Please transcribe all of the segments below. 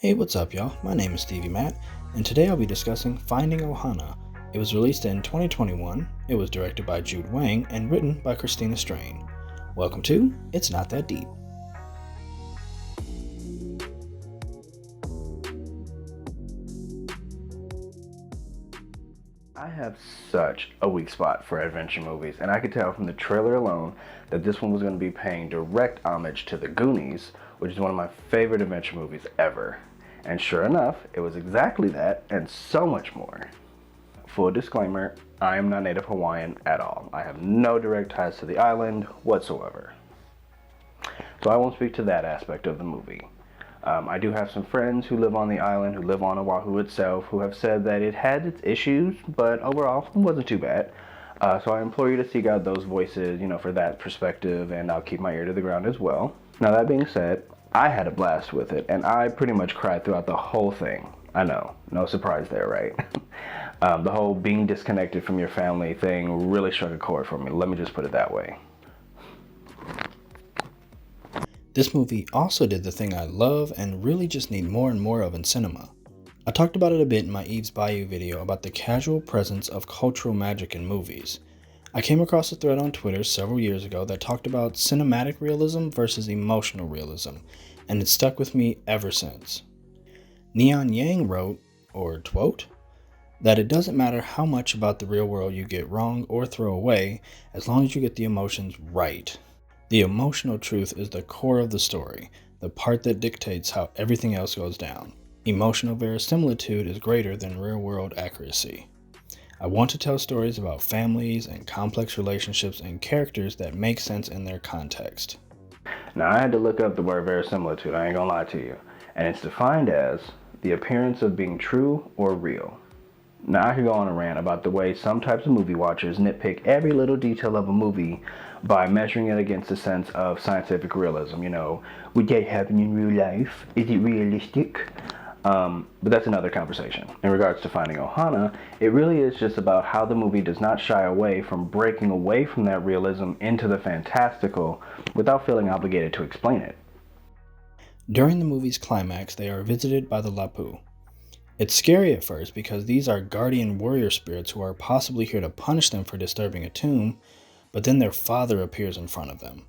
Hey, what's up, y'all? My name is Stevie Matt, and today I'll be discussing Finding Ohana. It was released in 2021, it was directed by Jude Wang, and written by Christina Strain. Welcome to It's Not That Deep. I have such a weak spot for adventure movies, and I could tell from the trailer alone that this one was going to be paying direct homage to The Goonies, which is one of my favorite adventure movies ever. And sure enough, it was exactly that, and so much more. Full disclaimer, I am not Native Hawaiian at all. I have no direct ties to the island whatsoever. So I won't speak to that aspect of the movie. I do have some friends who live on the island, who live on Oahu itself, who have said that it had its issues, but overall it wasn't too bad. So I implore you to seek out those voices, for that perspective, and I'll keep my ear to the ground as well. Now that being said, I had a blast with it, and I pretty much cried throughout the whole thing. I know, no surprise there, right? The whole being disconnected from your family thing really struck a chord for me. Let me just put it that way. This movie also did the thing I love and really just need more and more of in cinema. I talked about it a bit in my Eve's Bayou video about the casual presence of cultural magic in movies. I came across a thread on Twitter several years ago that talked about cinematic realism versus emotional realism, and it stuck with me ever since. Neon Yang wrote, or twote, that it doesn't matter how much about the real world you get wrong or throw away, as long as you get the emotions right. The emotional truth is the core of the story, the part that dictates how everything else goes down. Emotional verisimilitude is greater than real-world accuracy. I want to tell stories about families and complex relationships and characters that make sense in their context. Now I had to look up the word verisimilitude, I ain't gonna lie to you, and it's defined as the appearance of being true or real. Now I could go on a rant about the way some types of movie watchers nitpick every little detail of a movie by measuring it against the sense of scientific realism. Would that happen in real life? Is it realistic? But that's another conversation. In regards to Finding Ohana, it really is just about how the movie does not shy away from breaking away from that realism into the fantastical without feeling obligated to explain it. During the movie's climax, they are visited by the Lapu. It's scary at first because these are guardian warrior spirits who are possibly here to punish them for disturbing a tomb, but then their father appears in front of them.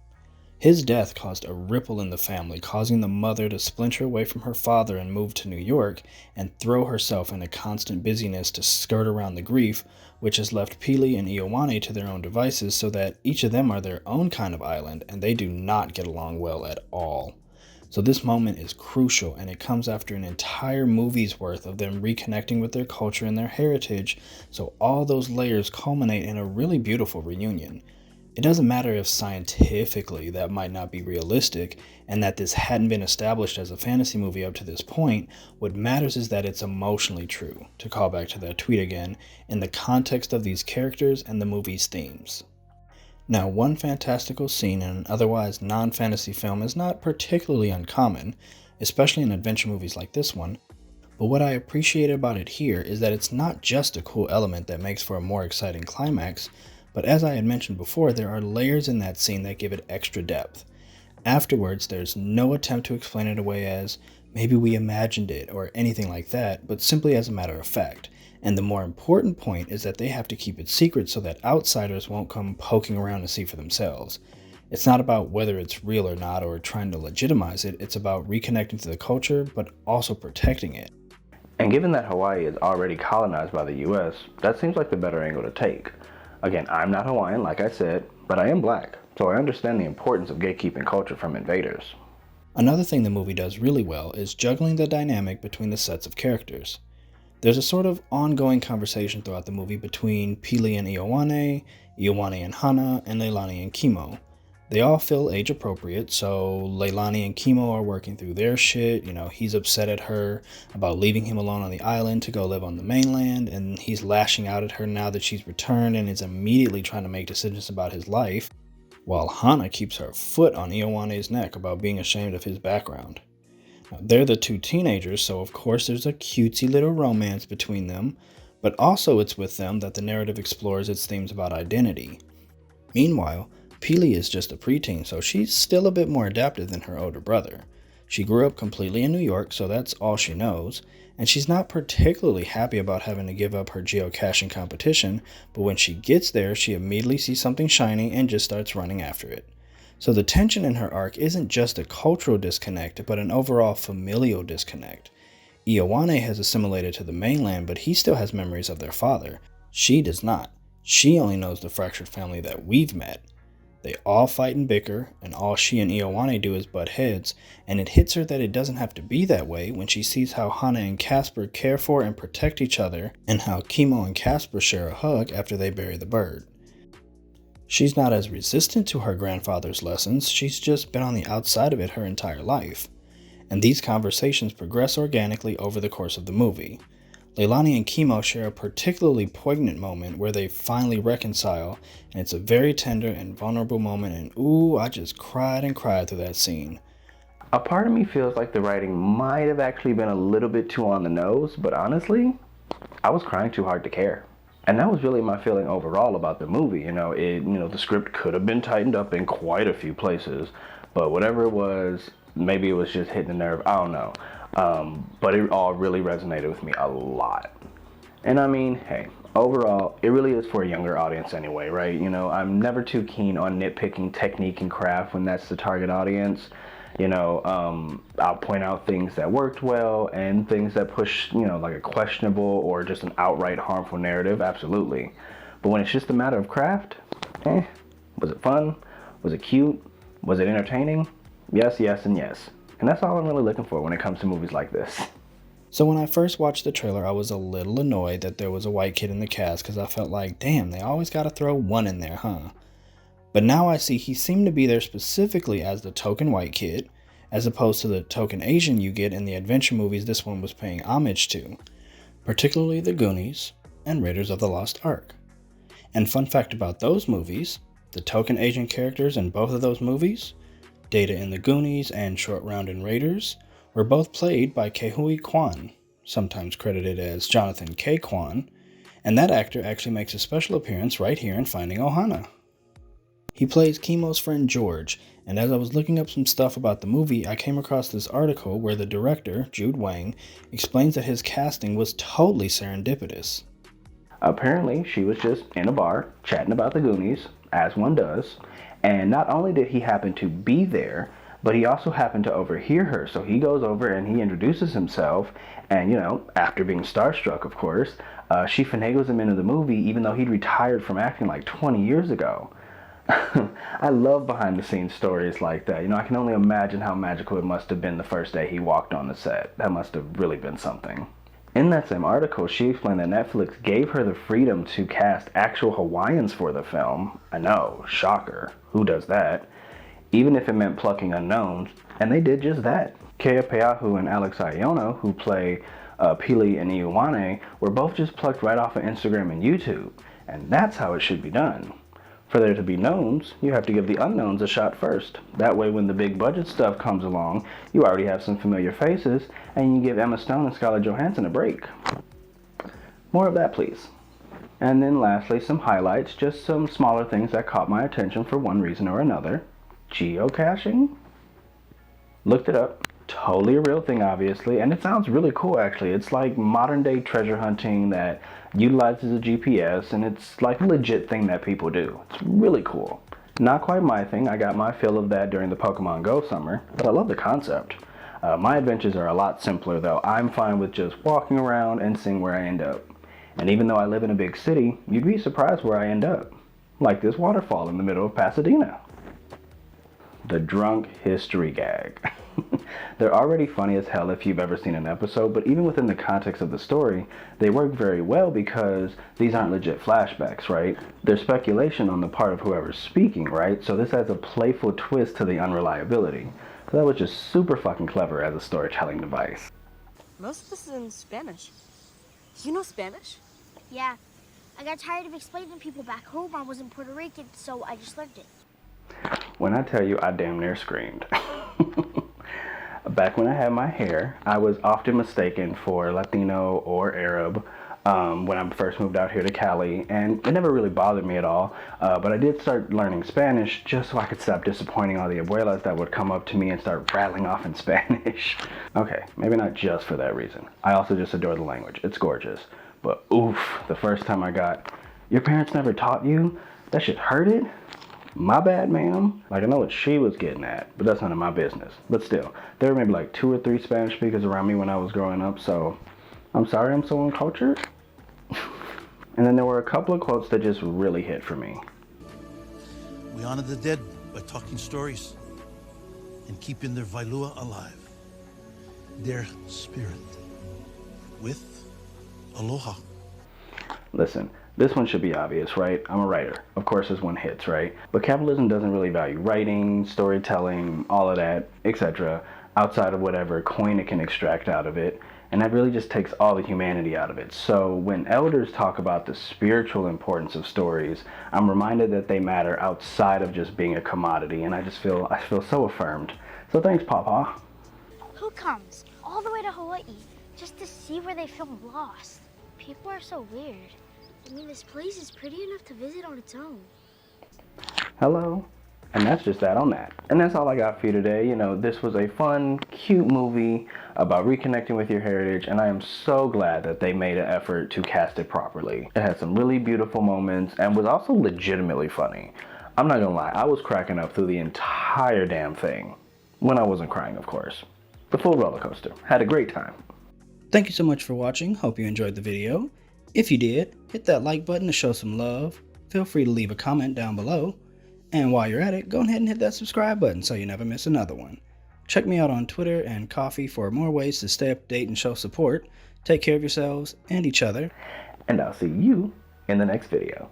His death caused a ripple in the family, causing the mother to splinter away from her father and move to New York and throw herself into constant busyness to skirt around the grief, which has left Pili and Ioane to their own devices so that each of them are their own kind of island and they do not get along well at all. So this moment is crucial, and it comes after an entire movie's worth of them reconnecting with their culture and their heritage, so all those layers culminate in a really beautiful reunion. It doesn't matter if scientifically that might not be realistic, and that this hadn't been established as a fantasy movie up to this point. What matters is that it's emotionally true, to call back to that tweet again, in the context of these characters and the movie's themes. Now, one fantastical scene in an otherwise non-fantasy film is not particularly uncommon, especially in adventure movies like this one, but what I appreciate about it here is that it's not just a cool element that makes for a more exciting climax, but as I had mentioned before, there are layers in that scene that give it extra depth. Afterwards, there's no attempt to explain it away as, maybe we imagined it, or anything like that, but simply as a matter of fact. And the more important point is that they have to keep it secret so that outsiders won't come poking around to see for themselves. It's not about whether it's real or not or trying to legitimize it, it's about reconnecting to the culture, but also protecting it. And given that Hawaii is already colonized by the US, that seems like the better angle to take. Again, I'm not Hawaiian, like I said, but I am black, so I understand the importance of gatekeeping culture from invaders. Another thing the movie does really well is juggling the dynamic between the sets of characters. There's a sort of ongoing conversation throughout the movie between Pili and Ioane, Ioane and Hana, and Leilani and Kimo. They all feel age appropriate, so Leilani and Kimo are working through their shit. He's upset at her about leaving him alone on the island to go live on the mainland, and he's lashing out at her now that she's returned and is immediately trying to make decisions about his life, while Hana keeps her foot on Ioane's neck about being ashamed of his background. Now, they're the two teenagers, so of course there's a cutesy little romance between them, but also it's with them that the narrative explores its themes about identity. Meanwhile, Pili is just a preteen, so she's still a bit more adaptive than her older brother. She grew up completely in New York, so that's all she knows, and she's not particularly happy about having to give up her geocaching competition, but when she gets there, she immediately sees something shiny and just starts running after it. So the tension in her arc isn't just a cultural disconnect, but an overall familial disconnect. Ioane has assimilated to the mainland, but he still has memories of their father. She does not. She only knows the fractured family that we've met. They all fight and bicker, and all she and Ioane do is butt heads, and it hits her that it doesn't have to be that way when she sees how Hana and Casper care for and protect each other, and how Kimo and Casper share a hug after they bury the bird. She's not as resistant to her grandfather's lessons, she's just been on the outside of it her entire life. And these conversations progress organically over the course of the movie. Leilani and Kimo share a particularly poignant moment where they finally reconcile, and it's a very tender and vulnerable moment, and ooh, I just cried and cried through that scene. A part of me feels like the writing might have actually been a little bit too on the nose, but honestly, I was crying too hard to care. And that was really my feeling overall about the movie. The script could have been tightened up in quite a few places, but whatever it was, maybe it was just hitting the nerve, I don't know. But it all really resonated with me a lot. And I mean, hey, overall, it really is for a younger audience anyway, right? I'm never too keen on nitpicking technique and craft when that's the target audience. I'll point out things that worked well and things that push, like a questionable or just an outright harmful narrative, absolutely. But when it's just a matter of craft, was it fun? Was it cute? Was it entertaining? Yes, yes, and yes. And that's all I'm really looking for when it comes to movies like this. So when I first watched the trailer, I was a little annoyed that there was a white kid in the cast because I felt like, damn, they always gotta throw one in there, huh? But now I see he seemed to be there specifically as the token white kid, as opposed to the token Asian you get in the adventure movies this one was paying homage to, particularly The Goonies and Raiders of the Lost Ark. And fun fact about those movies, the token Asian characters in both of those movies, Data in The Goonies and Short Round in Raiders, were both played by Kehui Kwan, sometimes credited as Jonathan K. Kwan, and that actor actually makes a special appearance right here in Finding Ohana. He plays Kimo's friend George, and as I was looking up some stuff about the movie, I came across this article where the director, Jude Wang, explains that his casting was totally serendipitous. Apparently, she was just in a bar chatting about the Goonies, as one does, and not only did he happen to be there, but he also happened to overhear her. So he goes over and he introduces himself, and after being starstruck, of course, she finagles him into the movie even though he'd retired from acting like 20 years ago. I love behind the scenes stories like that. I can only imagine how magical it must have been the first day he walked on the set. That must have really been something. In that same article, she explained that Netflix gave her the freedom to cast actual Hawaiians for the film. I know, shocker. Who does that? Even if it meant plucking unknowns, and they did just that. Kea Peahu and Alex Iono, who play Pili and Ioane, were both just plucked right off of Instagram and YouTube. And that's how it should be done. For there to be knowns, you have to give the unknowns a shot first. That way when the big budget stuff comes along, you already have some familiar faces, and you give Emma Stone and Scarlett Johansson a break. More of that, please. And then lastly, some highlights, just some smaller things that caught my attention for one reason or another. Geocaching? Looked it up. Totally a real thing, obviously, and it sounds really cool, actually. It's like modern day treasure hunting that utilizes a GPS, and it's like a legit thing that people do. It's really cool. Not quite my thing. I got my fill of that during the Pokemon Go summer, but I love the concept. My adventures are a lot simpler, though. I'm fine with just walking around and seeing where I end up. And even though I live in a big city, you'd be surprised where I end up. Like this waterfall in the middle of Pasadena. The drunk history gag. They're already funny as hell if you've ever seen an episode, but even within the context of the story, they work very well because these aren't legit flashbacks, right? They're speculation on the part of whoever's speaking, right? So this adds a playful twist to the unreliability. So that was just super fucking clever as a storytelling device. Most of this is in Spanish. You know Spanish? Yeah. I got tired of explaining to people back home I wasn't Puerto Rican, so I just learned it. When I tell you I damn near screamed. Back when I had my hair, I was often mistaken for Latino or Arab. when I first moved out here to Cali, and it never really bothered me at all, but I did start learning Spanish just so I could stop disappointing all the abuelas that would come up to me and start rattling off in Spanish. Okay, maybe not just for that reason. I also just adore the language. It's gorgeous. But oof, the first time I got, "Your parents never taught you? That shit hurted? My bad, ma'am." Like, I know what she was getting at, but that's none of my business. But still, there were maybe like 2 or 3 Spanish speakers around me when I was growing up, so I'm sorry I'm so uncultured. And then there were a couple of quotes that just really hit for me. We honor the dead by talking stories and keeping their vailua alive, their spirit, with aloha. Listen, this one should be obvious, right? I'm a writer. Of course this one hits, right? But capitalism doesn't really value writing, storytelling, all of that, etc., outside of whatever coin it can extract out of it. And that really just takes all the humanity out of it. So when elders talk about the spiritual importance of stories, I'm reminded that they matter outside of just being a commodity, and I feel so affirmed. So thanks, Papa. Who comes all the way to Hawaii just to see where they filmed Lost? People are so weird. I mean, this place is pretty enough to visit on its own. Hello. And that's just that on that. And that's all I got for you today. You know, this was a fun, cute movie about reconnecting with your heritage, and I am so glad that they made an effort to cast it properly. It had some really beautiful moments and was also legitimately funny. I'm not gonna lie, I was cracking up through the entire damn thing. When I wasn't crying, of course. The full roller coaster. Had a great time. Thank you so much for watching. Hope you enjoyed the video. If you did, hit that like button to show some love. Feel free to leave a comment down below. And while you're at it, go ahead and hit that subscribe button so you never miss another one. Check me out on Twitter and Coffee for more ways to stay up to date and show support. Take care of yourselves and each other. And I'll see you in the next video.